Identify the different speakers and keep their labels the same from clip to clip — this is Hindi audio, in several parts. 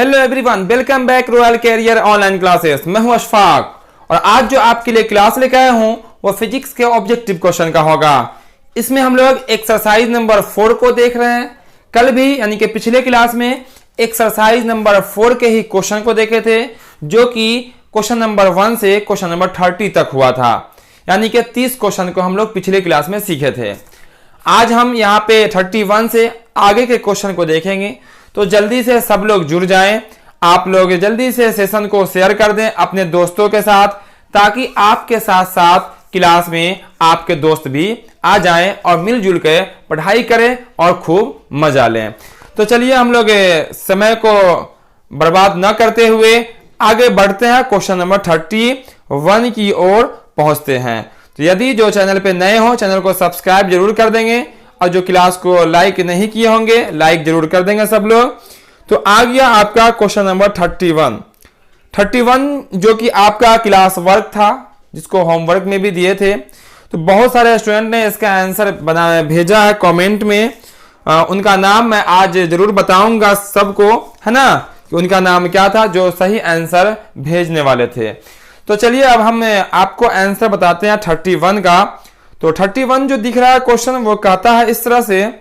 Speaker 1: Hello everyone, welcome back royal career online classes. मैं हूं अशफाक और आज जो आपके लिए क्लास लेकर आया हूं वो फिजिक्स के ऑब्जेक्टिव क्वेश्चन का होगा। इसमें हम लोग एक्सरसाइज नंबर 4 को देख रहे हैं। कल भी यानी कि पिछले क्लास में एक्सरसाइज नंबर 4 के ही क्वेश्चन को देखे थे, जो कि क्वेश्चन नंबर 1 से क्वेश्चन नंबर 30 तक हुआ था। यानी कि 30 क्वेश्चन को हम लोग पिछले क्लास में सीखे थे। आज हम यहाँ पे 31 से आगे के क्वेश्चन को देखेंगे, तो जल्दी से सब लोग जुड़ जाएं। आप लोग जल्दी से सेशन को शेयर कर दें अपने दोस्तों के साथ, ताकि आपके साथ साथ क्लास में आपके दोस्त भी आ जाएं और मिलजुल के पढ़ाई करें और खूब मजा लें। तो चलिए हम लोग समय को बर्बाद न करते हुए आगे बढ़ते हैं, क्वेश्चन नंबर 31 की ओर पहुंचते हैं। तो यदि जो चैनल पे नए हो चैनल को सब्सक्राइब जरूर कर देंगे, और जो क्लास को लाइक नहीं किए होंगे लाइक जरूर कर देंगे सब लोग। तो आ गया आपका क्वेश्चन नंबर 31 जो कि आपका क्लास वर्क था, जिसको होमवर्क में भी दिए थे। तो बहुत सारे स्टूडेंट ने इसका आंसर भेजा है कमेंट में। उनका नाम मैं आज जरूर बताऊंगा सबको, है ना, कि उनका नाम क्या था जो सही आंसर भेजने वाले थे। तो चलिए अब हम आपको आंसर बताते हैं 31 का। तो 31 जो दिख रहा है क्वेश्चन, वो कहता है इस तरह से,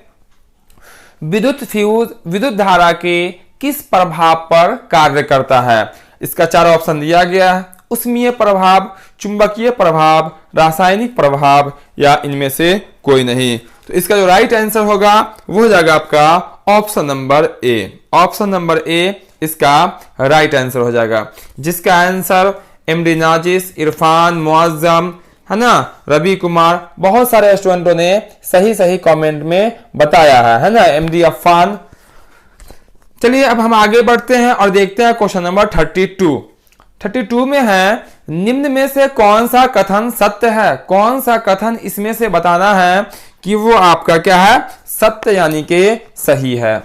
Speaker 1: विद्युत फ्यूज विद्युत धारा के किस प्रभाव पर कार्य करता है। इसका 4 ऑप्शन दिया गया है: उष्मीय प्रभाव, चुंबकीय प्रभाव, रासायनिक प्रभाव या इनमें से कोई नहीं। तो इसका जो राइट आंसर होगा वो हो जाएगा आपका option number A. Option number A इसका राइट आंसर हो जाएगा, जिसका answer MD Nazis, Irfan, Muazzam, है ना, रवि कुमार, बहुत सारे स्टूडेंटों ने सही कमेंट में बताया है ना, एमडी अफान। चलिए अब हम आगे बढ़ते हैं और देखते हैं क्वेश्चन नंबर 32 में है, निम्न में से कौन सा कथन सत्य है। कौन सा कथन इसमें से बताना है कि वो आपका क्या है, सत्य यानी कि सही है।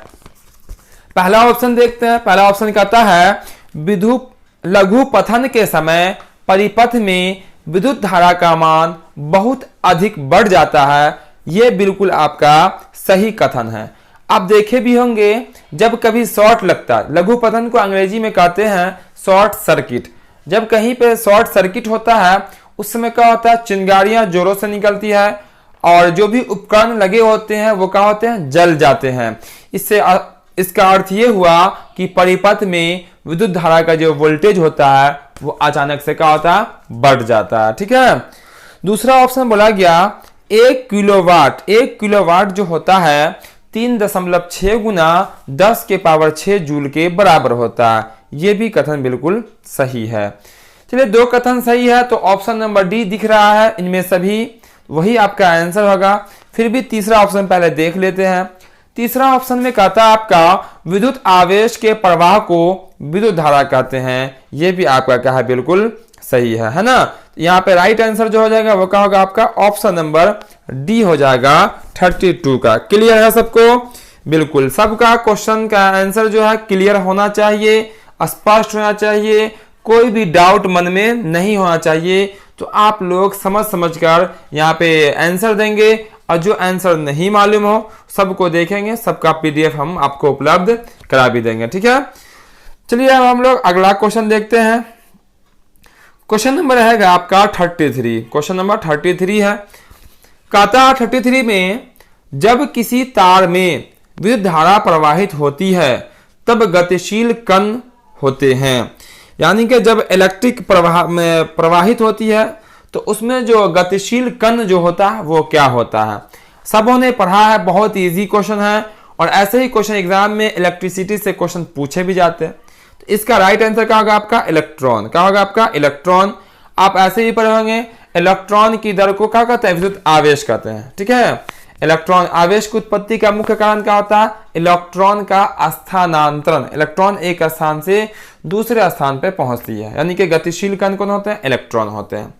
Speaker 1: पहला ऑप्शन देखते हैं। पहला ऑप्शन कहता है, विद्युत लघु पथन के समय परिपथ में विद्युत धारा का मान बहुत अधिक बढ़ जाता है। यह बिल्कुल आपका सही कथन है। आप देखे भी होंगे जब कभी शॉर्ट लगता है, लघु पथन को अंग्रेजी में कहते हैं शॉर्ट सर्किट। जब कहीं पे शॉर्ट सर्किट होता है उस समय क्या होता है, चिंगारियां जोरों से निकलती है और जो भी उपकरण लगे होते हैं वो क्या होते हैं, जल जाते हैं। इसका अर्थ ये हुआ कि परिपथ में विद्युत धारा का जो वोल्टेज होता है वो अचानक से क्या होता है, बढ़ जाता है। ठीक है। दूसरा ऑप्शन बोला गया, 1 किलोवाट जो होता है 3.6 गुना 10 के पावर 6 जूल के बराबर होता है। ये भी कथन बिल्कुल सही है। चलिए 2 कथन सही है, तो ऑप्शन नंबर डी दिख रहा है इनमें सभी, वही आपका आंसर होगा। फिर भी तीसरा ऑप्शन पहले देख लेते हैं। तीसरा ऑप्शन में कहता है आपका, विद्युत आवेश के प्रवाह को विद्युत धारा कहते हैं। यह भी आपका क्या है, बिल्कुल सही है ना। यहाँ पे राइट आंसर जो हो जाएगा वो क्या होगा, आपका ऑप्शन नंबर डी हो जाएगा 32 का। क्लियर है सबको? बिल्कुल सबका क्वेश्चन का आंसर जो है क्लियर होना चाहिए, स्पष्ट होना चाहिए, कोई भी डाउट मन में नहीं होना चाहिए। तो आप लोग समझ कर यहाँ पे आंसर देंगे, और जो आंसर नहीं मालूम हो सबको देखेंगे, सबका पीडीएफ हम आपको उपलब्ध करा भी देंगे। ठीक है। चलिए अब हम लोग अगला क्वेश्चन देखते हैं। क्वेश्चन नंबर रहेगा आपका 33। क्वेश्चन नंबर 33 है, कहता 33 में, जब किसी तार में विद्युत धारा प्रवाहित होती है तब गतिशील कण होते हैं। यानी कि जब इलेक्ट्रिक प्रवाहित होती है तो उसमें जो गतिशील कण जो होता है वो क्या होता है। सबों ने पढ़ा है, बहुत इजी क्वेश्चन है, और ऐसे ही क्वेश्चन एग्जाम में इलेक्ट्रिसिटी से क्वेश्चन पूछे भी जाते हैं। तो इसका राइट आंसर क्या होगा, आपका इलेक्ट्रॉन। क्या होगा आपका, इलेक्ट्रॉन। आप ऐसे ही पढ़े होंगे, इलेक्ट्रॉन की दर को क्या कहते हैं, विद्युत आवेश कहते हैं। ठीक है। इलेक्ट्रॉन आवेश की उत्पत्ति का मुख्य कारण क्या होता है, इलेक्ट्रॉन का स्थानांतरण। इलेक्ट्रॉन एक स्थान से दूसरे स्थान पर पहुंचती है, यानी कि गतिशील कण कौन होते हैं, इलेक्ट्रॉन होते हैं।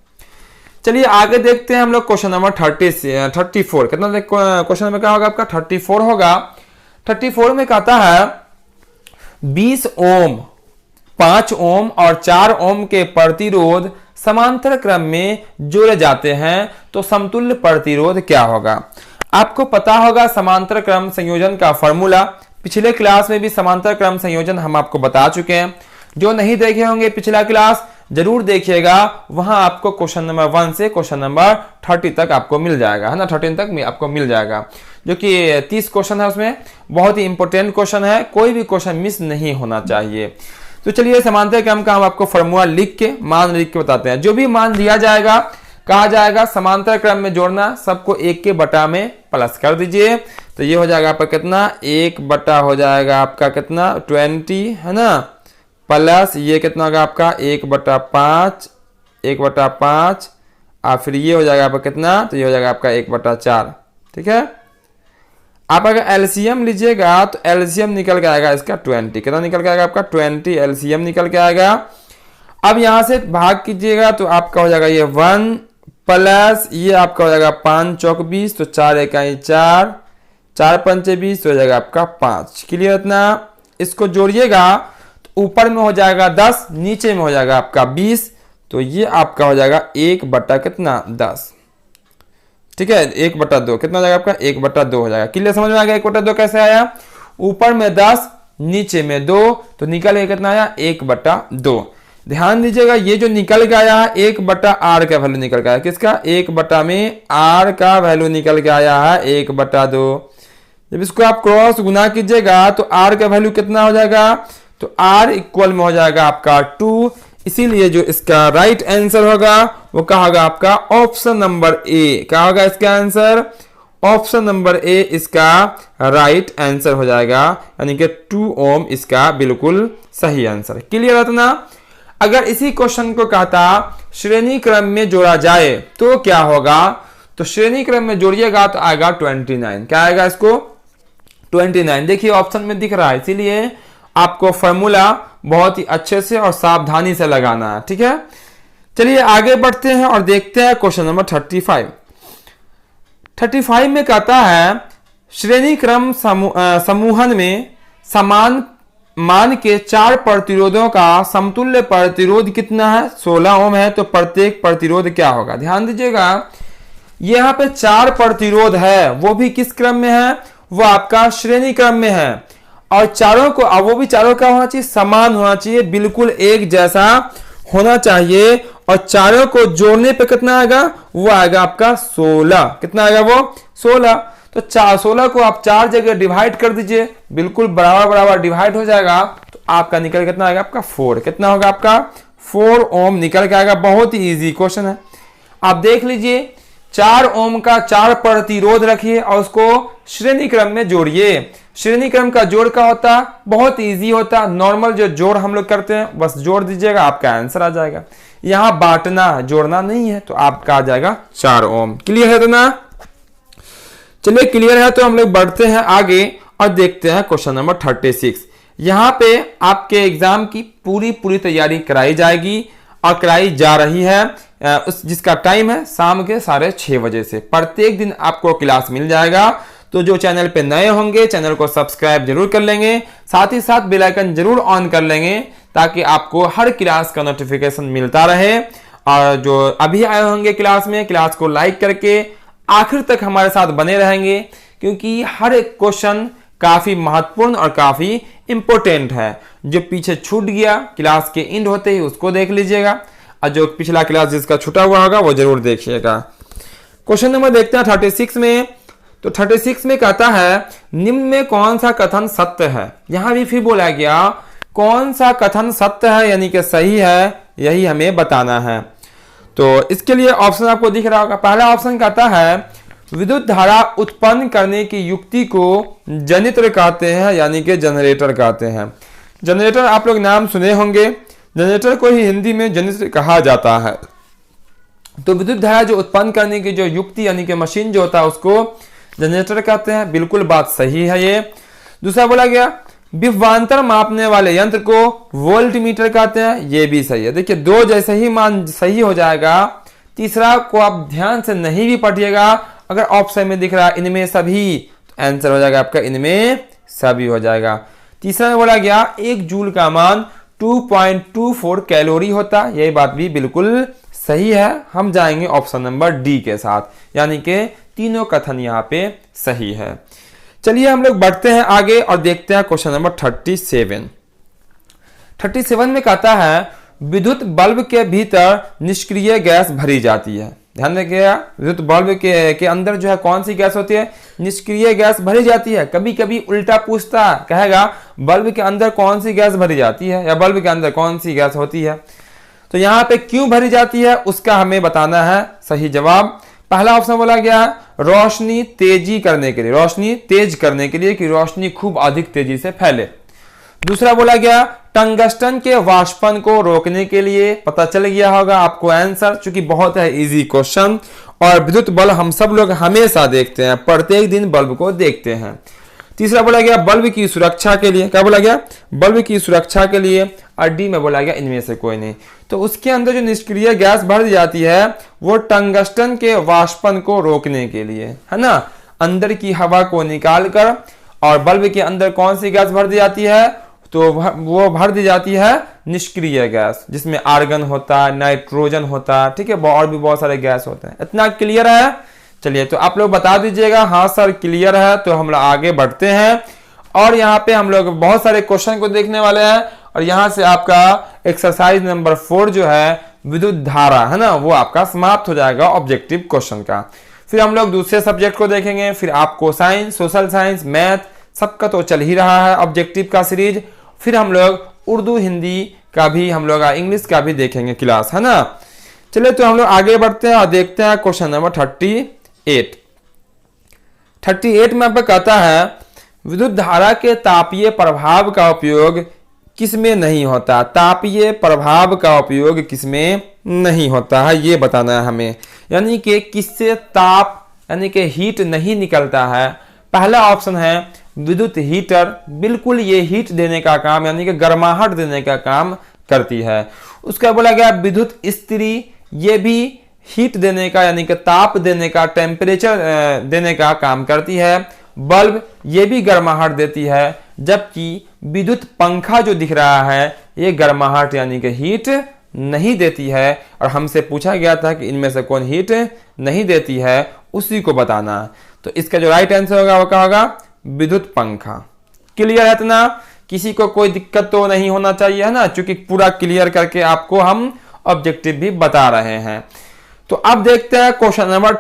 Speaker 1: चलिए आगे देखते हैं हम लोग क्वेश्चन नंबर 34। कितना क्वेश्चन नंबर क्या होगा आपका, 34 होगा। 34 में कहता है, 20 ओम, 5 ओम और 4 ओम के प्रतिरोध समांतर क्रम में जोड़े जाते हैं तो समतुल्य प्रतिरोध क्या होगा। आपको पता होगा समांतर क्रम संयोजन का फॉर्मूला, पिछले क्लास में भी समांतर क्रम संयोजन हम आपको बता चुके हैं। जो नहीं देखे होंगे पिछला क्लास जरूर देखिएगा, वहां आपको क्वेश्चन नंबर 1 से क्वेश्चन नंबर 30 तक आपको मिल जाएगा, है ना, 13 तक आपको मिल जाएगा, जो कि 30 क्वेश्चन है, उसमें बहुत ही इंपॉर्टेंट क्वेश्चन है, कोई भी क्वेश्चन मिस नहीं होना चाहिए। तो चलिए समांतर क्रम का हम आपको फॉर्मूला लिख के मान लिख के बताते हैं। जो भी मान दिया जाएगा कहा जाएगा समांतर क्रम में जोड़ना, सबको 1 के बटा में प्लस कर दीजिए, तो ये हो जाएगा आपका कितना 1 बटा हो जाएगा आपका कितना 20, है ना, प्लस ये कितना होगा आपका 1/5 और फिर ये हो जाएगा आपका कितना, तो ये हो जाएगा आपका 1/4। ठीक है, आप अगर एलसीएम लीजिएगा तो एलसीएम निकल के आएगा इसका 20, कितना निकल के आएगा आपका 20 एलसीएम निकल के आएगा। अब यहां से भाग कीजिएगा तो आपका हो जाएगा ये 1 प्लस ये आपका हो जाएगा 5 चौक 20, तो 4 इकाई 4, 4 पंचे 20, तो हो जाएगा आपका 5। क्लियर इतना, इसको जोड़िएगा तो ऊपर में हो जाएगा 10, नीचे में हो जाएगा आपका 20, तो ये आपका हो जाएगा 1 बटा कितना 10। ठीक है, 1/2 कितना हो जाएगा आपका 1/2 हो जाएगा। क्लियर समझ में आ गया 1/2 कैसे आया, ऊपर में 10 नीचे में 2, तो निकल के कितना आया 1/2। ध्यान दीजिएगा ये जो निकल के आया है 1/r का वैल्यू निकल के आया, किसका 1 बटा में r का वैल्यू निकल के आया है 1/2। जब इसको आप क्रॉस गुना कीजिएगा तो r का वैल्यू कितना हो जाएगा, तो r इक्वल में हो जाएगा आपका 2, इसीलिए जो इसका राइट आंसर होगा वो क्या होगा आपका ऑप्शन नंबर ए। क्या होगा इसका आंसर, ऑप्शन नंबर ए इसका राइट आंसर हो जाएगा, यानी कि 2 ओम इसका बिल्कुल सही आंसर। क्लियर है ना। अगर इसी क्वेश्चन को कहता श्रेणी क्रम में जोड़ा जाए तो क्या होगा, तो श्रेणी क्रम में जोड़िएगा तो आएगा 29। क्या आएगा इसको 29, देखिए ऑप्शन में दिख रहा है, इसीलिए आपको फॉर्मूला बहुत ही अच्छे से और सावधानी से लगाना है। ठीक है, चलिए आगे बढ़ते हैं और देखते हैं क्वेश्चन नंबर 35 में कहता है श्रेणी क्रम समूहन में समान मान के 4 प्रतिरोधों का समतुल्य प्रतिरोध कितना है, 16 ओम है, तो प्रत्येक प्रतिरोध क्या होगा। ध्यान दीजिएगा यहाँ पे 4 प्रतिरोध है, वो भी किस क्रम में है, वो आपका श्रेणी क्रम में है, और चारों को वो भी चारों का होना चाहिए समान होना चाहिए, बिल्कुल एक जैसा होना चाहिए, और चारों को जोड़ने पे कितना आएगा, वो आएगा आपका 16। कितना आएगा वो 16, तो 16 को आप 4 जगह डिवाइड कर दीजिए, बिल्कुल बराबर बराबर डिवाइड हो जाएगा, तो आपका निकल कितना आएगा आपका 4। कितना होगा आपका 4 ओम निकल के आएगा। बहुत ही इजी क्वेश्चन है, आप देख लीजिए 4 ओम का 4 प्रतिरोध रखिए और उसको श्रेणी क्रम में जोड़िए। श्रेणी क्रम का जोड़ का होता बहुत इजी होता, नॉर्मल जो जोड़ हम लोग करते हैं बस जोड़ दीजिएगा आपका आंसर आ जाएगा। यहां बांटना जोड़ना नहीं है, तो आपका आ जाएगा 4 ओम। क्लियर है तो ना, चलिए क्लियर है तो हम लोग बढ़ते हैं आगे और देखते हैं क्वेश्चन नंबर 36। यहाँ पे आपके एग्जाम की पूरी तैयारी कराई जाएगी और कराई जा रही है, जिसका टाइम है शाम के 6:30 बजे से। प्रत्येक दिन आपको क्लास मिल जाएगा, तो जो चैनल पे नए होंगे चैनल को सब्सक्राइब जरूर कर लेंगे, साथ ही साथ बेल आइकन जरूर ऑन कर लेंगे, ताकि आपको हर क्लास का नोटिफिकेशन मिलता रहे। और जो अभी आए होंगे क्लास में, क्लास को लाइक करके आखिर तक हमारे साथ बने रहेंगे, क्योंकि हर एक क्वेश्चन काफी महत्वपूर्ण और काफी इंपॉर्टेंट है। जो पीछे छूट गया क्लास के एंड होते ही उसको देख लीजिएगा, और जो पिछला क्लास जिसका छूटा हुआ होगा वो जरूर देखिएगा। क्वेश्चन नंबर देखते हैं 36 में। तो 36 में कहता है निम्न में कौन सा कथन सत्य है। यहां भी फिर बोला गया कौन सा कथन सत्य है, यानी कि सही है, यही हमें बताना है। तो इसके लिए ऑप्शन आपको दिख रहा होगा। पहला ऑप्शन कहता है विद्युत धारा उत्पन्न करने की युक्ति को जनित्र कहते हैं, यानी कि जनरेटर कहते हैं। जनरेटर आप लोग नाम सुने होंगे, जनरेटर को ही हिंदी में जनित्र कहा जाता है। तो विद्युत धारा जो उत्पन्न करने की जो युक्ति यानी कि मशीन जो होता है उसको जनरेटर कहते हैं। बिल्कुल बात सही है ये। दूसरा बोला गया विभवांतर मापने वाले यंत्र को वोल्टमीटर कहते हैं, ये भी सही है। देखिए दो जैसे ही मान सही हो जाएगा, तीसरा को आप ध्यान से नहीं भी पढ़िएगा, अगर ऑप्शन में दिख रहा है इनमें सभी, तो आंसर हो जाएगा आपका इनमें सभी हो जाएगा। तीसरा में बोला गया 1 जूल का मान 2.24 कैलोरी होता, यही बात भी बिल्कुल सही है। हम जाएंगे ऑप्शन नंबर डी के साथ, यानी कि तीनों कथन यहाँ पे सही है। चलिए हम लोग बढ़ते हैं आगे और देखते हैं क्वेश्चन नंबर 37। 37 में कहता है विद्युत बल्ब के भीतर निष्क्रिय गैस भरी जाती है। ध्यान रखिएगा, विद्युत बल्ब के अंदर जो है कौन सी गैस होती है? निष्क्रिय गैस भरी जाती है। कभी कभी उल्टा पूछता कहेगा बल्ब के अंदर कौन सी गैस भरी जाती है या बल्ब के अंदर कौन सी गैस होती है। तो यहाँ पे क्यों भरी जाती है उसका हमें बताना है सही जवाब। पहला ऑप्शन बोला गया है रोशनी तेजी करने के लिए, रोशनी तेज करने के लिए कि रोशनी खूब अधिक तेजी से फैले। दूसरा बोला गया टंगस्टन के वाष्पन को रोकने के लिए। पता चल गया होगा आपको आंसर, चूंकि बहुत है इजी क्वेश्चन और विद्युत बल्ब हम सब लोग हमेशा देखते हैं, प्रत्येक दिन बल्ब को देखते हैं। तीसरा बोला गया बल्ब की सुरक्षा के लिए। क्या बोला गया? बल्ब की सुरक्षा के लिए। और डी में बोला गया इनमें से कोई नहीं। तो उसके अंदर जो निष्क्रिय गैस भर जाती है वो टंगस्टन के वाष्पन को रोकने के लिए, है ना, अंदर की हवा को निकाल कर। और बल्ब के अंदर कौन सी गैस भर दी जाती है? तो वो भर दी जाती है निष्क्रिय गैस, जिसमें आर्गन होता है, नाइट्रोजन होता है, ठीक है, और भी बहुत सारे गैस होते हैं। इतना क्लियर है? चलिए तो आप लोग बता दीजिएगा हाँ सर क्लियर है, तो हम लोग आगे बढ़ते हैं। और यहाँ पे हम लोग बहुत सारे क्वेश्चन को देखने वाले हैं और यहाँ से आपका एक्सरसाइज नंबर 4 जो है विद्युत धारा, है ना, वो आपका समाप्त हो जाएगा ऑब्जेक्टिव क्वेश्चन का। फिर हम लोग दूसरे सब्जेक्ट को देखेंगे, फिर आपको साइंस, सोशल साइंस, मैथ सबका तो चल ही रहा है ऑब्जेक्टिव का सीरीज। फिर हम लोग उर्दू, हिंदी का भी, हम लोग इंग्लिश का भी देखेंगे क्लास, है ना। चलिए तो हम लोग आगे बढ़ते हैं और देखते हैं क्वेश्चन नंबर 38 में आपका कहता है विद्युत धारा के तापीय प्रभाव का उपयोग किसमें नहीं होता? तापीय प्रभाव का उपयोग किसमें नहीं होता है ये बताना है हमें। यानी कि किससे ताप यानी कि हीट नहीं निकलता है। पहला ऑप्शन है विद्युत हीटर, बिल्कुल ये हीट देने का काम यानी कि गर्माहट देने का काम करती है। उसका बोला गया विद्युत इस्त्री, ये भी हीट देने का यानी कि ताप देने का, टेम्परेचर देने का काम करती है। बल्ब ये भी गर्माहट देती है, जबकि विद्युत पंखा जो दिख रहा है ये गर्माहट यानी कि हीट नहीं देती है। और हमसे पूछा गया था कि इनमें से कौन हीट नहीं देती है, उसी को बताना। तो इसका जो राइट आंसर होगा वो क्या होगा? विद्युत पंखा। क्लियर है इतना? किसी को कोई दिक्कत तो नहीं होना चाहिए, है ना, क्योंकि पूरा क्लियर करके आपको हम ऑब्जेक्टिव भी बता रहे हैं। तो अब देखते हैं क्वेश्चन नंबर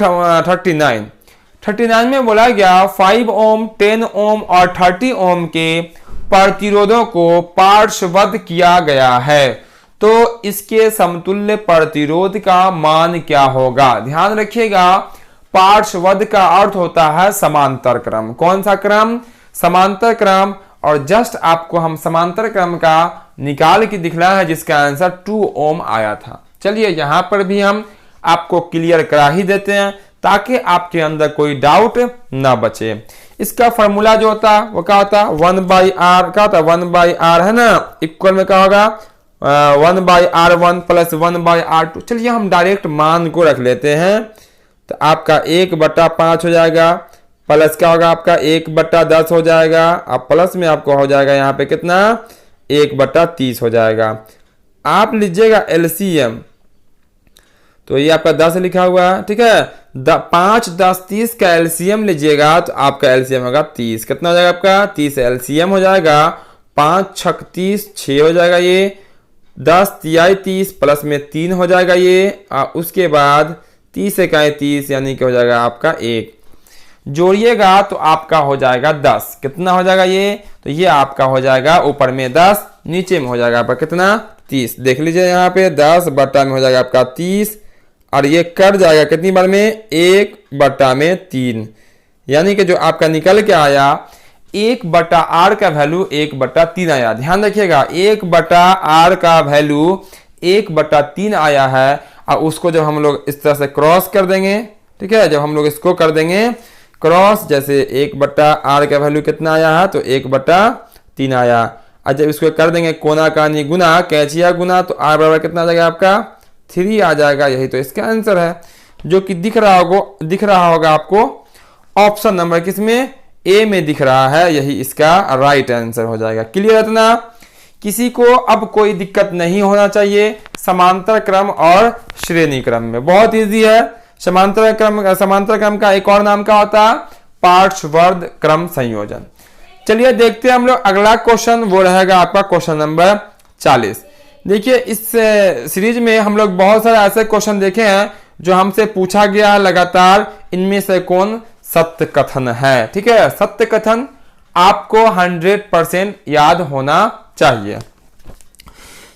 Speaker 1: 39 में बोला गया 5 ओम, 10 ओम और 30 ओम के प्रतिरोधों को पार्श्वबद्ध किया गया है, तो इसके समतुल्य प्रतिरोध का मान क्या होगा? ध्यान रखिएगा, पार्श्वबद्ध का अर्थ होता है समांतर क्रम। कौन सा क्रम? समांतर क्रम। और जस्ट आपको हम समांतर क्रम का निकाल के दिखलाया है जिसका आंसर 2 ओम आया था। चलिए यहां पर भी हम आपको क्लियर करा ही देते हैं ताकि आपके अंदर कोई डाउट ना बचे। इसका फॉर्मूला जो होता है वो क्या होता है? 1/r, क्या होता है? 1/r, है ना, इक्वल में क्या होगा? 1/r1 plus 1/r2। चलिए हम डायरेक्ट मान को रख लेते हैं, तो आपका 1/5 हो जाएगा, प्लस क्या होगा आपका 1/10 हो जाएगा। अब प्लस में आपको हो जाएगा यहाँ पे कितना? 1/30 हो जाएगा। आप लीजिएगा एलसीएम, तो ये आपका 10 लिखा हुआ है, ठीक है। 5, 10, 30 का एलसीएम लीजिएगा तो आपका एलसीएम होगा 30। कितना हो जाएगा आपका? 30 एलसीएम हो जाएगा। 5 6 30, 6 हो जाएगा ये। 10 तिहाई 30 प्लस में 3 हो जाएगा ये। उसके बाद 30 इकाई 30 यानी कि हो जाएगा आपका 1। जोड़िएगा तो आपका हो जाएगा 10। कितना हो जाएगा ये? तो ये आपका हो जाएगा ऊपर में 10, नीचे में हो जाएगा आपका कितना? 30। देख लीजिए यहाँ पे 10 बटा में हो जाएगा आपका 30 और ये कट जाएगा कितनी बार में? 1/3। यानी कि जो आपका निकल के आया 1/r का वैल्यू 1/3 आया। ध्यान रखिएगा 1/r का वैल्यू 1/3 आया है। और उसको जब हम लोग इस तरह से क्रॉस कर देंगे, ठीक है, जब हम लोग इसको कर देंगे क्रॉस, जैसे 1/r का वैल्यू कितना आया है? तो 1/3 आया। और जब इसको कर देंगे कोना कानी गुना, कैचिया गुना, तो r बराबर कितना आ जाएगा आपका? 3 आ जाएगा। यही तो इसका आंसर है जो कि दिख रहा होगा आपको ऑप्शन नंबर किसमें? ए में दिख रहा है। यही इसका राइट आंसर हो जाएगा। क्लियर है इतना? किसी को अब कोई दिक्कत नहीं होना चाहिए समांतर क्रम और श्रेणी क्रम में। बहुत इजी है। समांतर क्रम का एक और नाम क्या होता है? पार्श्ववर्ध क्रम संयोजन। चलिए देखते हैं हम लोग अगला क्वेश्चन, वो रहेगा आपका क्वेश्चन नंबर 40। देखिए इस सीरीज में हम लोग बहुत सारे ऐसे क्वेश्चन देखे हैं जो हमसे पूछा गया है लगातार, इनमें से कौन सत्य कथन है। ठीक है, सत्य कथन आपको 100% याद होना चाहिए।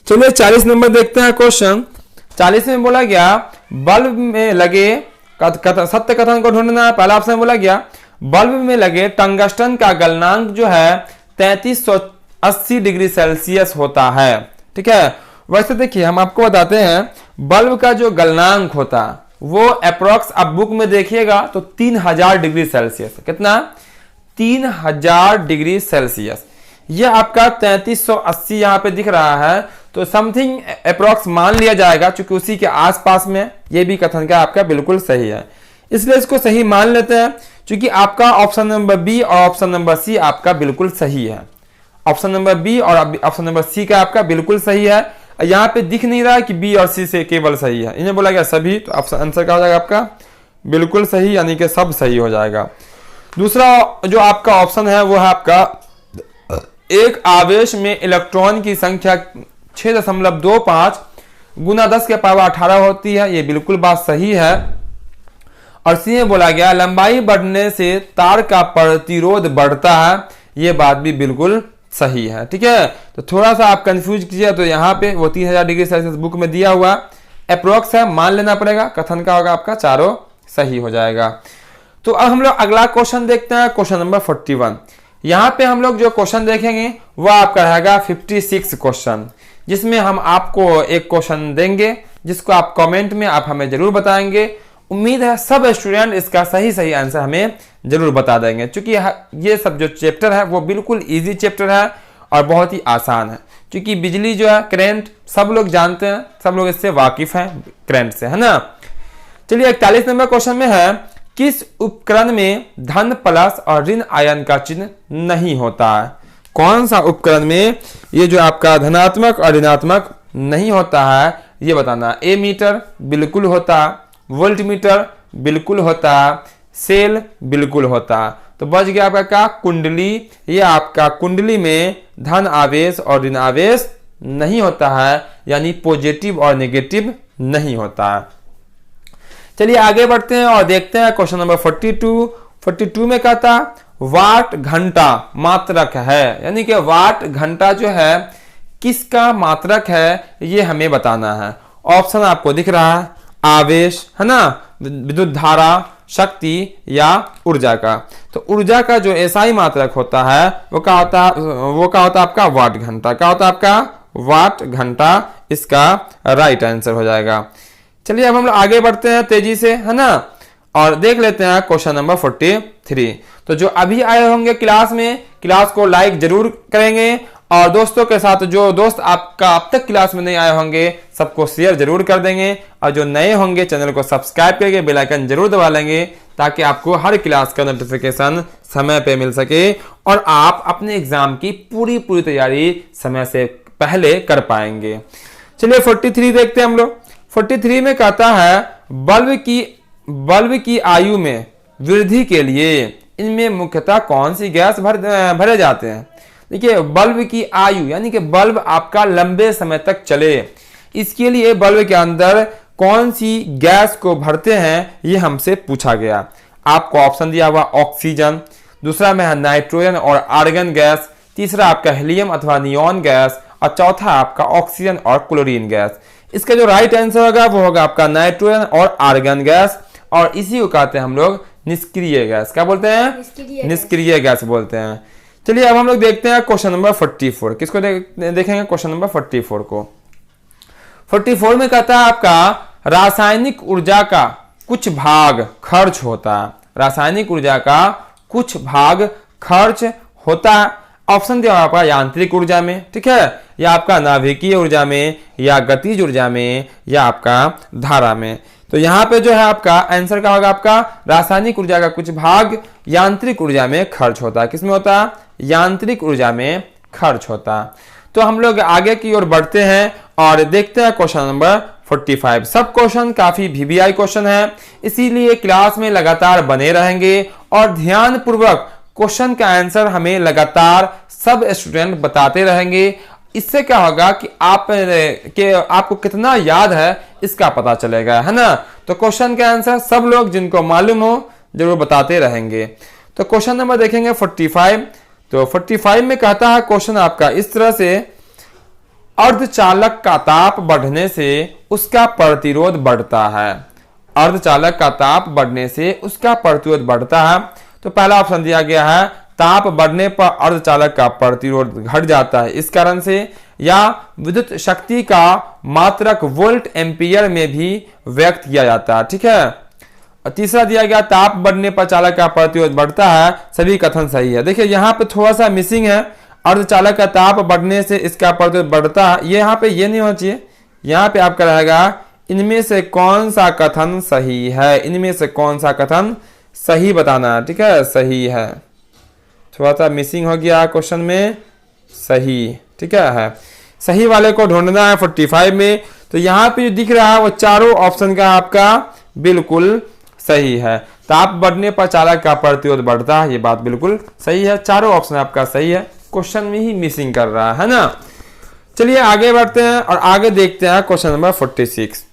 Speaker 1: चलिए 40 नंबर देखते हैं क्वेश्चन। 40 में बोला गया बल्ब में लगे सत्य कथन को ढूंढना है। पहला ऑप्शन बोला गया बल्ब में लगे टंगस्टन का गलनांक जो है 3380 डिग्री सेल्सियस होता है। ठीक है, वैसे देखिए हम आपको बताते हैं बल्ब का जो गलनांक होता है वो अप्रोक्स आप बुक में देखिएगा तो 3000 डिग्री सेल्सियस। कितना? 3000 डिग्री सेल्सियस। ये आपका 3380 यहाँ पे दिख रहा है, तो समथिंग अप्रोक्स मान लिया जाएगा, क्योंकि उसी के आसपास में ये भी कथन का आपका बिल्कुल सही है, इसलिए इसको सही मान लेते हैं। क्योंकि आपका ऑप्शन नंबर बी और ऑप्शन नंबर सी आपका बिल्कुल सही है। ऑप्शन नंबर बी और ऑप्शन नंबर सी का आपका बिल्कुल सही है। यहाँ पे दिख नहीं रहा है कि बी और सी से केवल सही है, इन्हें बोला गया सभी, तो ऑप्शन आंसर क्या हो जाएगा आपका बिल्कुल सही, यानी कि सब सही हो जाएगा। दूसरा जो आपका ऑप्शन है वो है आपका एक आवेश में इलेक्ट्रॉन की संख्या 6.25 गुना 10 के पावर 18 होती है, ये बिल्कुल बात सही है। और सी में बोला गया लंबाई बढ़ने से तार का प्रतिरोध बढ़ता है, ये बात भी बिल्कुल सही है। ठीक है, तो थोड़ा सा आप कंफ्यूज कीजिए, तो यहाँ पे वो 3000 डिग्री सेल्सियस बुक में दिया हुआ अप्रोक्स है, मान लेना पड़ेगा। कथन का होगा आपका चारों सही हो जाएगा। तो अब हम लोग अगला क्वेश्चन देखते हैं, क्वेश्चन नंबर 41। यहाँ पे हम लोग जो क्वेश्चन देखेंगे वो आपका रहेगा 56 क्वेश्चन, जिसमें हम आपको एक क्वेश्चन देंगे जिसको आप कमेंट में आप हमें जरूर बताएंगे। उम्मीद है सब स्टूडेंट इसका सही सही आंसर हमें जरूर बता देंगे, क्योंकि ये सब जो चैप्टर है वो बिल्कुल इजी चैप्टर है और बहुत ही आसान है। क्योंकि बिजली जो है, करंट सब लोग जानते हैं, सब लोग इससे वाकिफ हैं करंट से, है ना। चलिए 41 नंबर क्वेश्चन में है किस उपकरण में धन प्लस और ऋण आयन का चिन्ह नहीं होता है। कौन सा उपकरण में ये जो आपका धनात्मक और ऋणात्मक नहीं होता है, ये बताना। ए मीटर बिल्कुल होता, वोल्ट मीटर बिल्कुल होता, सेल बिल्कुल होता। तो बच गया आपका क्या? कुंडली। ये आपका कुंडली में धन आवेश और ऋण आवेश नहीं होता है, यानी पॉजिटिव और नेगेटिव नहीं होता है। चलिए आगे बढ़ते हैं और देखते हैं क्वेश्चन नंबर 42 में कहता वाट घंटा मात्रक है, यानी कि वाट घंटा जो है किसका मात्रक है, ये हमें बताना है। ऑप्शन आपको दिख रहा है, आवेश है ना, विद्युत धारा, शक्ति या ऊर्जा का। तो ऊर्जा का जो एसआई मात्रक होता है वो क्या होता है आपका वाट घंटा। क्या होता है आपका वाट घंटा, इसका राइट आंसर हो जाएगा। चलिए अब हम लोग आगे बढ़ते हैं तेजी से, है ना, और देख लेते हैं क्वेश्चन नंबर 43। तो जो अभी आए होंगे क्लास में, क्लास को लाइक जरूर करेंगे, और दोस्तों के साथ जो दोस्त आपका अब तक क्लास में नहीं आए होंगे सबको शेयर जरूर कर देंगे, और जो नए होंगे चैनल को सब्सक्राइब करके बेल आइकन जरूर दबा लेंगे, ताकि आपको हर क्लास का नोटिफिकेशन समय पे मिल सके और आप अपने एग्जाम की पूरी तैयारी समय से पहले कर पाएंगे। चलिए 43 देखते हैं हम लोग। 43 में कहता है बल्ब की आयु में वृद्धि के लिए इनमें मुख्यतः कौन सी गैस भरे जाते हैं। देखिए बल्ब की आयु यानी कि बल्ब आपका लंबे समय तक चले, इसके लिए बल्ब के अंदर कौन सी गैस को भरते हैं ये हमसे पूछा गया। आपको ऑप्शन दिया हुआ ऑक्सीजन, दूसरा में है नाइट्रोजन और आर्गन गैस, तीसरा आपका हीलियम अथवा नियॉन गैस, और चौथा आपका ऑक्सीजन और क्लोरीन गैस। इसका जो राइट आंसर होगा वो होगा आपका नाइट्रोजन और आर्गन गैस, और इसी को कहते हैं हम लोग निष्क्रिय गैस। क्या बोलते हैं? निष्क्रिय गैस बोलते हैं। चलिए अब हम लोग देखते हैं क्वेश्चन नंबर 44। किसको देखेंगे? क्वेश्चन नंबर 44 को। 44 में कहता है आपका रासायनिक ऊर्जा का कुछ भाग खर्च होता है। रासायनिक ऊर्जा का कुछ भाग खर्च होता है। ऑप्शन दिया आपका यांत्रिक ऊर्जा में, ठीक है, या आपका नाभिकीय ऊर्जा में, या गतिज ऊर्जा में, या आपका धारा में। तो यहाँ पे जो है आपका आंसर क्या होगा? आपका रासायनिक ऊर्जा का कुछ भाग यांत्रिक ऊर्जा में खर्च होता है। किसमें होता है? यांत्रिक ऊर्जा में खर्च होता है। तो हम लोग आगे की ओर बढ़ते हैं और देखते हैं क्वेश्चन नंबर 45। सब क्वेश्चन काफी वीवीआई क्वेश्चन है, इसीलिए क्लास में लगातार बने रहेंगे और ध्यान पूर्वक क्वेश्चन का आंसर हमें लगातार सब स्टूडेंट बताते रहेंगे। इससे क्या होगा कि आपको कितना याद है इसका पता चलेगा, है ना। तो क्वेश्चन का आंसर सब लोग जिनको मालूम हो जरूर बताते रहेंगे। तो क्वेश्चन नंबर देखेंगे 45। तो 45 में कहता है क्वेश्चन आपका इस तरह से, अर्धचालक का ताप बढ़ने से उसका प्रतिरोध बढ़ता है। अर्धचालक का ताप बढ़ने से उसका प्रतिरोध बढ़ता है। तो पहला ऑप्शन दिया गया है ताप बढ़ने पर अर्धचालक का प्रतिरोध घट जाता है इस कारण से, या विद्युत शक्ति का मात्रक वोल्ट एम्पियर में भी व्यक्त किया जाता है। ठीक है। और तीसरा दिया गया ताप बढ़ने पर चालक का प्रतिरोध बढ़ता है। सभी कथन सही है। देखिए यहाँ पे थोड़ा सा मिसिंग है, अर्धचालक का ताप बढ़ने से इसका प्रतिरोध बढ़ता है, ये यहाँ पे ये नहीं होना चाहिए। यहाँ पे आपका रहेगा इनमें से कौन सा कथन सही है, इनमें से कौन सा कथन सही बताना है। ठीक है, सही है, थोड़ा सा मिसिंग हो गया क्वेश्चन में, सही। ठीक है, सही वाले को ढूंढना है 45 में। तो यहाँ पे जो दिख रहा है वो चारों ऑप्शन का आपका बिल्कुल सही है। ताप बढ़ने पर चालक का प्रतिरोध बढ़ता है, ये बात बिल्कुल सही है। चारों ऑप्शन आपका सही है, क्वेश्चन में ही मिसिंग कर रहा है ना। चलिए आगे बढ़ते हैं और आगे देखते हैं क्वेश्चन नंबर 46।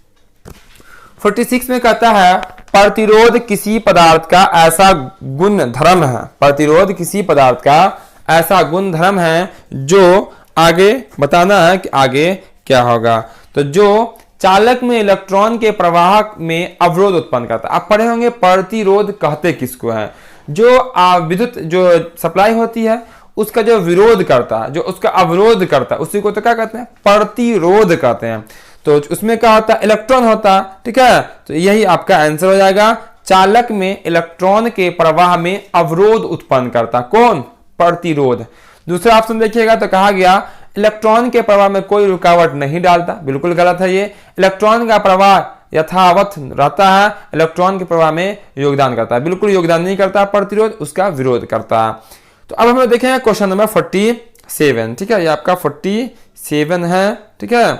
Speaker 1: 46 में कहता है प्रतिरोध किसी पदार्थ का ऐसा गुण धर्म है, प्रतिरोध किसी पदार्थ का ऐसा गुण धर्म है जो आगे बताना है कि आगे क्या होगा। तो जो चालक में इलेक्ट्रॉन के प्रवाह में अवरोध उत्पन्न करता है। आप पढ़े होंगे प्रतिरोध कहते किसको है, जो विद्युत जो सप्लाई होती है उसका जो विरोध करता है, जो उसका अवरोध करता है, उसी को तो क्या कहते हैं, प्रतिरोध कहते हैं। तो उसमें क्या होता है, इलेक्ट्रॉन होता है। ठीक है, तो यही आपका आंसर हो जाएगा। चालक में इलेक्ट्रॉन के प्रवाह में अवरोध उत्पन्न करता कौन, प्रतिरोध। दूसरा ऑप्शन देखिएगा तो कहा गया इलेक्ट्रॉन के प्रवाह में कोई रुकावट नहीं डालता, बिल्कुल गलत है ये। इलेक्ट्रॉन का प्रवाह यथावत रहता है, इलेक्ट्रॉन के प्रवाह में योगदान करता है, बिल्कुल योगदान नहीं करता, प्रतिरोध उसका विरोध करता है। तो अब हम लोग देखेंगे क्वेश्चन नंबर 47। ठीक है, ये आपका 47 है। ठीक है,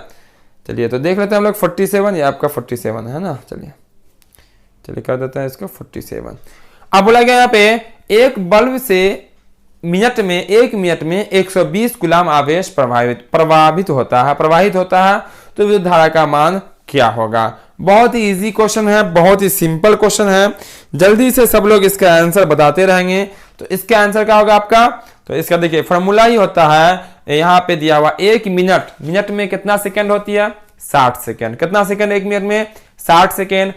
Speaker 1: चलिए तो देख लेते हैं हम लोग 47, ये आपका 47 है ना। चलिए कर देते हैं इसको 47। अब बोला गया यहाँ पे एक बल्ब से एक मिनट में 120 कूलम आवेश प्रवाहित होता है, तो विद्युत धारा का मान क्या होगा। बहुत ही इजी क्वेश्चन है, बहुत ही सिंपल क्वेश्चन है, जल्दी से सब लोग इसका आंसर बताते रहेंगे। तो इसका आंसर क्या होगा आपका, तो इसका देखिए फॉर्मूला ही होता है, यहाँ पे दिया हुआ एक मिनट में कितना सेकंड होती है, 60 सेकंड। कितना सेकंड एक मिनट में, 60 सेकंड।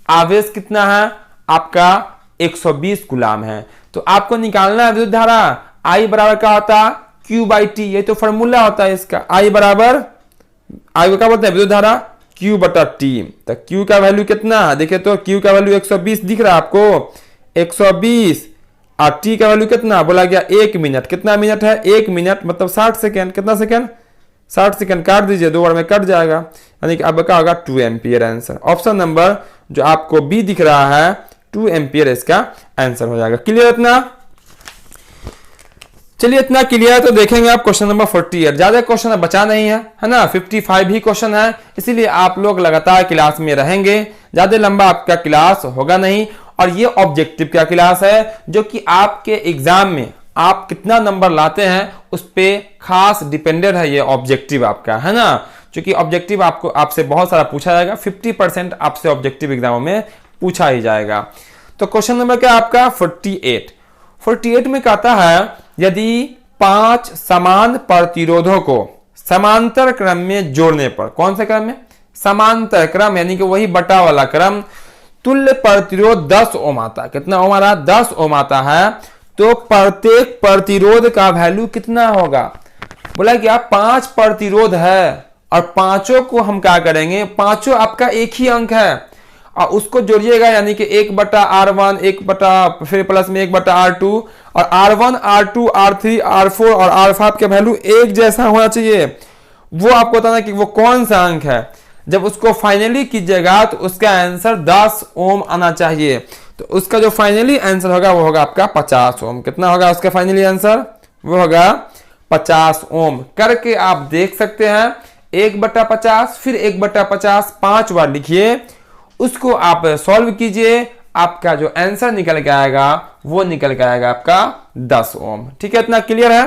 Speaker 1: आवेश कितना है आपका, 120 कूलम है। तो आपको निकालना है विद्युत धारा, I बराबर क्या होता है, Q/T, ये तो फॉर्मूला होता है इसका। I बराबर, I को क्या बोलते हैं, विद्युत धारा Q/T। तो Q का वैल्यू कितना है, देखिए तो Q का वैल्यू 120 दिख रहा है आपको, 120, और T का वैल्यू कितना बोला गया, 1 मिनट। कितना मिनट है, 1 मिनट मतलब 60 सेकंड। कितना सेकंड, 60 सेकंड। काट दीजिए, 2 बार में कट जाएगा, यानी कि अब क्या होगा 2 एम्पियर आंसर। ऑप्शन नंबर जो आपको बी दिख रहा है 2 एम्पियर इसका आंसर हो जाएगा। क्लियर इतना, चलिए इतना क्लियर है। तो देखेंगे आप क्वेश्चन नंबर 48। ज्यादा क्वेश्चन बचा नहीं है ना, 55 ही क्वेश्चन है, इसीलिए आप लोग लगातार क्लास में रहेंगे, ज्यादा लंबा आपका क्लास होगा नहीं। और ये ऑब्जेक्टिव का क्लास है जो कि आपके एग्जाम में आप कितना नंबर लाते हैं उस पे खास डिपेंडेंट है ये ऑब्जेक्टिव आपका, है ना। क्योंकि ऑब्जेक्टिव आपसे बहुत सारा पूछा जाएगा, 50% आपसे ऑब्जेक्टिव एग्जामों में पूछा ही जाएगा। तो क्वेश्चन नंबर क्या आपका 48 में कहता है यदि 5 समान प्रतिरोधों को समांतर क्रम में जोड़ने पर, कौन से क्रम में, समांतर क्रम यानी कि वही बटा वाला क्रम, तुल्य प्रतिरोध 10 ओम आता है। कितना ओम आ रहा है, 10 ओम आता है। तो प्रत्येक प्रतिरोध का वैल्यू कितना होगा, बोला कि आप 5 प्रतिरोध है और पांचों को हम क्या करेंगे, पांचों आपका एक ही अंक है और उसको जोड़िएगा, यानी कि 1/R1, 1 फिर प्लस में 1/R2, और R1, R2, R3, R4 और R5 के वैल्यू एक जैसा होना चाहिए। वो आपको बताना कि वो कौन सा अंक है। जब उसको फाइनली कीजिएगा तो उसका आंसर 10 ओम आना चाहिए। तो उसका जो फाइनली आंसर होगा वो होगा आपका 50 ओम। कितना होगा उसका फाइनली आंसर, वो होगा 50 ओम। करके आप देख सकते हैं 1/50 फिर 1/50 5 बार लिखिए, उसको आप सॉल्व कीजिए, आपका जो आंसर निकल के आएगा वो निकल के आएगा आपका 10 ओम। ठीक है, इतना क्लियर है?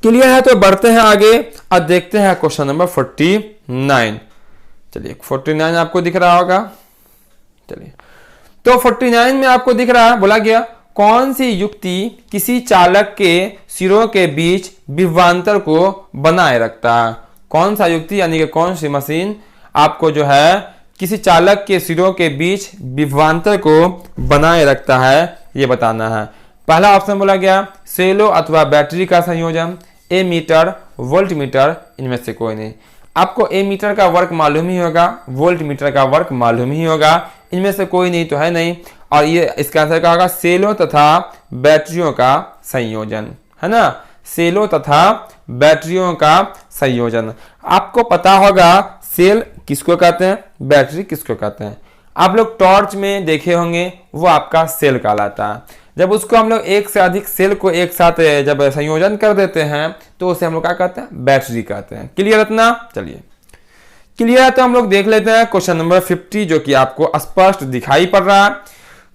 Speaker 1: क्लियर है तो बढ़ते हैं आगे। अब देखते हैं क्वेश्चन नंबर 49। चलिए 49 आपको दिख रहा होगा। चलिए तो 49 में आपको दिख रहा है, बोला गया कौन सी युक्ति किसी चालक के सिरों के बीच विभवांतर को बनाए रखता है। कौन सा युक्ति यानी कि कौन सी मशीन आपको जो है किसी चालक के सिरों के बीच विभवांतर को बनाए रखता है, ये बताना है। पहला ऑप्शन बोला गया सेलो अथवा बैटरी का संयोजन, एमीटर, वोल्ट मीटर, इनमें से कोई नहीं। आपको एमीटर का वर्क मालूम ही होगा, वोल्ट मीटर का वर्क मालूम ही होगा, इनमें से कोई नहीं तो है नहीं। और ये इसका आंसर क्या होगा, सेलो तथा बैटरियों का संयोजन, है ना, सेलो तथा बैटरियों का संयोजन। आपको पता होगा सेल किसको कहते हैं, बैटरी किसको कहते हैं। आप लोग टॉर्च में देखे होंगे, वो आपका सेल कहलाता है। जब उसको हम लोग एक से अधिक सेल को एक साथ जब संयोजन कर देते हैं तो उसे हम लोग क्या कहते हैं, बैटरी कहते हैं। क्लियर इतना? चलिए क्लियर है तो हम लोग देख लेते हैं क्वेश्चन नंबर 50, जो कि आपको स्पष्ट दिखाई पड़ रहा है।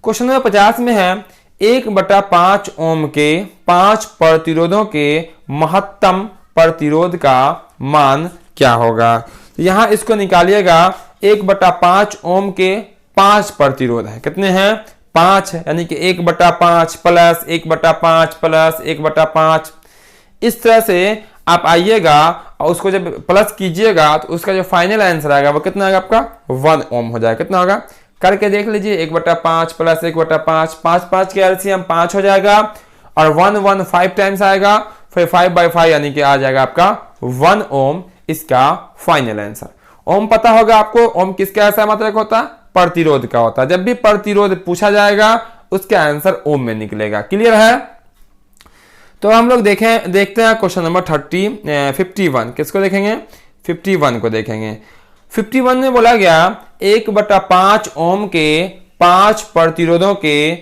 Speaker 1: क्वेश्चन नंबर 50 में है 1/5 ओम के 5 प्रतिरोधों के महत्तम प्रतिरोध का मान क्या होगा। यहां इसको निकालिएगा। 1/5 ओम के 5 प्रतिरोध है, कितने हैं, 5 है, यानी कि 1/5 प्लस 1/5 प्लस 1/5। इस तरह से आप आइएगा और उसको जब प्लस कीजिएगा तो उसका जो फाइनल आंसर आएगा वो कितना आएगा आपका 1 ओम हो जाएगा। कितना होगा करके देख लीजिए, 1/5 प्लस 1/5, 5 के एलसीएम 5 हो जाएगा और 1 5 टाइम्स आएगा, फिर 5/5 यानी कि आ जाएगा आपका 1 ओम, इसका फाइनल आंसर। ओम पता होगा आपको, ओम किसका ऐसा मात्रक होता है, प्रतिरोध का होता है। जब भी प्रतिरोध पूछा जाएगा उसका आंसर ओम में निकलेगा। क्लियर है? तो हम लोग देखते हैं क्वेश्चन नंबर 51। किसको देखेंगे, 51 को देखेंगे। 51 में बोला गया 1/5 ओम के 5 प्रतिरोधों के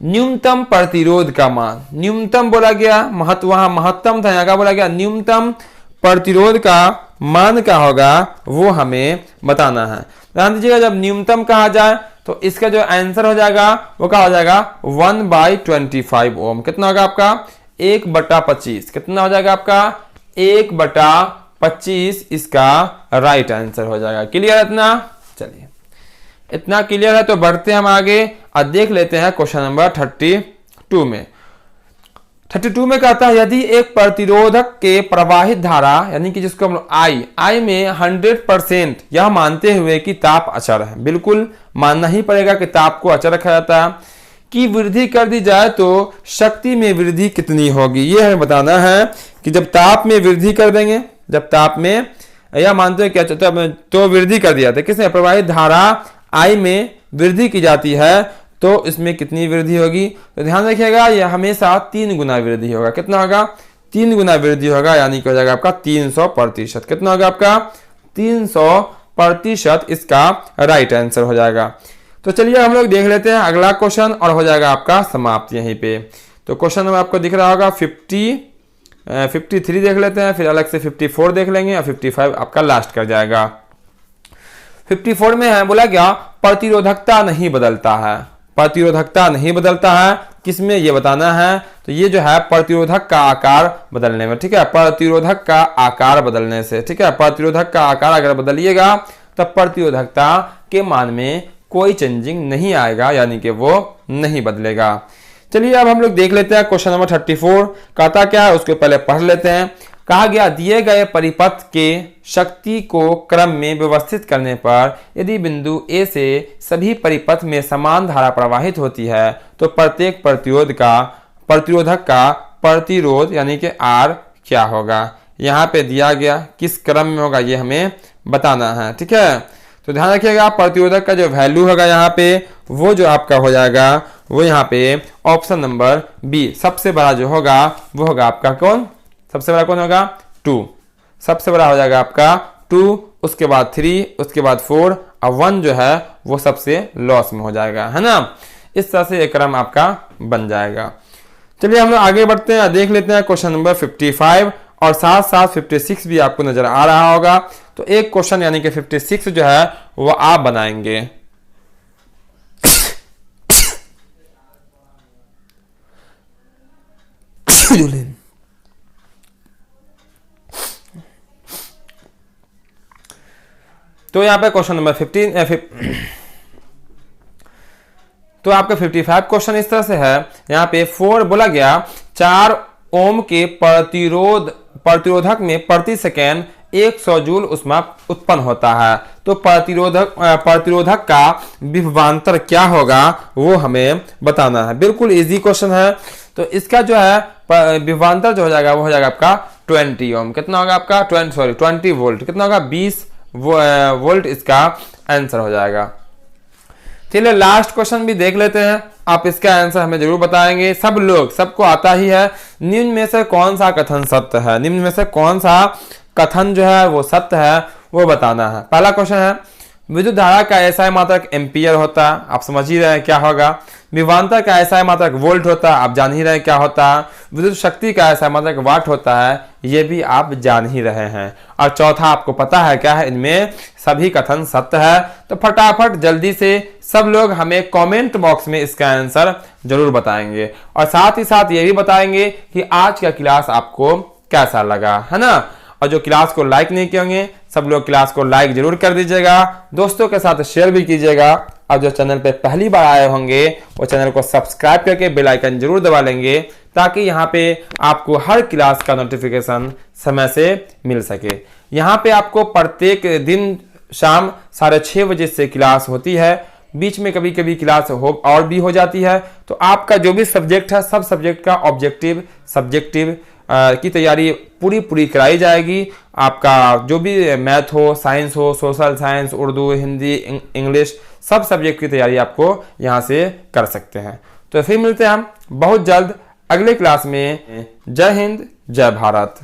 Speaker 1: न्यूनतम प्रतिरोध का मान। न्यूनतम बोला गया, वहां महत्तम था, यहाँ का बोला गया न्यूनतम प्रतिरोध का मान क्या होगा वो हमें बताना है। ध्यान दीजिएगा, जब न्यूनतम कहा जाए तो इसका जो आंसर हो जाएगा वो क्या हो जाएगा 1/25 ओम। कितना होगा आपका 1/25, कितना हो जाएगा आपका 1/25, इसका राइट आंसर हो जाएगा। क्लियर इतना? चलिए इतना क्लियर है तो बढ़ते हैं हम आगे और देख लेते हैं क्वेश्चन नंबर 32 में। 32 में कहता है यदि एक प्रतिरोधक के प्रवाहित धारा यानी कि जिसको हम लोग आई में 100% यह मानते हुए कि ताप अचर है, बिल्कुल मानना ही पड़ेगा कि ताप को अचर रखा जाता है, की वृद्धि कर दी जाए तो शक्ति में वृद्धि कितनी होगी। यह हमें बताना है कि जब ताप में वृद्धि कर देंगे, जब ताप में यह मानते हैं क्या तो वृद्धि कर दिया जाता है, किसने, प्रवाहित धारा आई में वृद्धि की जाती है तो इसमें कितनी वृद्धि होगी। तो ध्यान रखिएगा यह हमेशा 3 गुना वृद्धि होगा। कितना होगा 3 गुना वृद्धि होगा, यानी कि हो जाएगा आपका 300%। कितना होगा आपका 300%, इसका राइट आंसर हो जाएगा। तो चलिए हम लोग देख लेते हैं अगला क्वेश्चन और हो जाएगा आपका समाप्त यहीं पे। तो क्वेश्चन में आपको दिख रहा होगा 53 देख लेते हैं, फिर अलग से 54 देख लेंगे और 55 आपका लास्ट कर जाएगा। 54 में है बोला गया प्रतिरोधकता नहीं बदलता है। प्रतिरोधकता नहीं बदलता है किसमें ये बताना है। तो ये जो है प्रतिरोधक का आकार बदलने में, ठीक है, प्रतिरोधक का आकार बदलने से, ठीक है, प्रतिरोधक का आकार अगर बदलिएगा तब प्रतिरोधकता के मान में कोई चेंजिंग नहीं आएगा, यानी कि वो नहीं बदलेगा। चलिए अब हम लोग देख लेते हैं क्वेश्चन नंबर 34 कहता क्या है, उसको पहले पढ़ लेते हैं। कहा गया दिए गए परिपथ के शक्ति को क्रम में व्यवस्थित करने पर यदि बिंदु A से सभी परिपथ में समान धारा प्रवाहित होती है तो प्रत्येक प्रतिरोधक का प्रतिरोध यानी कि R क्या होगा। यहाँ पे दिया गया किस क्रम में होगा ये हमें बताना है, ठीक है। तो ध्यान रखिएगा प्रतिरोधक का जो वैल्यू होगा यहाँ पे वो जो आपका हो जाएगा वो यहाँ पे ऑप्शन नंबर बी सबसे बड़ा जो होगा वो होगा आपका कौन, सबसे बड़ा कौन होगा 2, सबसे बड़ा हो जाएगा आपका 2, उसके बाद 3, उसके बाद 4 और 1 जो है वो सबसे लॉस में हो जाएगा, है ना। इस तरह से एक क्रम आपका बन जाएगा। चलिए हम लोग आगे बढ़ते हैं, देख लेते हैं क्वेश्चन नंबर 55 और साथ साथ 56 भी आपको नजर आ रहा होगा। तो एक क्वेश्चन यानी कि 56 जो है वो आप बनाएंगे। तो यहाँ पे क्वेश्चन नंबर 15 तो आपका 55 क्वेश्चन इस तरह से है। यहाँ पे 4 बोला गया 4 ओम के प्रतिरोधक में प्रति सेकेंड 100 जूल ऊष्मा उत्पन्न होता है। तो प्रतिरोधक का विभवांतर क्या होगा वो हमें बताना है। बिल्कुल इजी क्वेश्चन है। तो इसका जो है विभवांतर जो हो जाएगा वो हो जाएगा आपका 20 ओम। कितना होगा आपका 20 वोल्ट। कितना होगा 20 वोल्ट इसका आंसर हो जाएगा। चलिए लास्ट क्वेश्चन भी देख लेते हैं। आप इसका आंसर हमें जरूर बताएंगे। सबको आता ही है। निम्न में से कौन सा कथन सत्य है। निम्न में से कौन सा कथन जो है वो सत्य है वो बताना है। पहला क्वेश्चन है विद्युत धारा का एसआई मात्रक एम्पियर होता है। आप समझ ही रहे हैं क्या होगा। विभवांतर का एसआई मात्रक वोल्ट होता है। आप जान ही रहे हैं क्या होता है। विद्युत शक्ति का एसआई मात्रक वाट होता है। ये भी आप जान ही रहे हैं। और चौथा आपको पता है क्या है। इनमें सभी कथन सत्य है। तो फटाफट जल्दी से सब लोग हमें कमेंट बॉक्स में इसका आंसर जरूर बताएंगे और साथ ही साथ ये भी बताएंगे कि आज का क्लास आपको कैसा लगा, है ना। और जो क्लास को लाइक नहीं किए सब लोग क्लास को लाइक जरूर कर दीजिएगा, दोस्तों के साथ शेयर भी कीजिएगा। और जो चैनल पे पहली बार आए होंगे वो चैनल को सब्सक्राइब करके बेल आइकन जरूर दबा लेंगे ताकि यहाँ पे आपको हर क्लास का नोटिफिकेशन समय से मिल सके। यहाँ पे आपको प्रत्येक दिन शाम 6:30 बजे से क्लास होती है। बीच में कभी कभी क्लास और भी हो जाती है। तो आपका जो भी सब्जेक्ट है सब सब्जेक्ट का ऑब्जेक्टिव सब्जेक्टिव की तैयारी पूरी कराई जाएगी। आपका जो भी मैथ हो, साइंस हो, social science, Urdu, Hindi, English सब सब्जेक्ट की तैयारी आपको यहाँ से कर सकते हैं। तो फिर मिलते हैं हम बहुत जल्द अगले क्लास में। जय हिंद, जय भारत।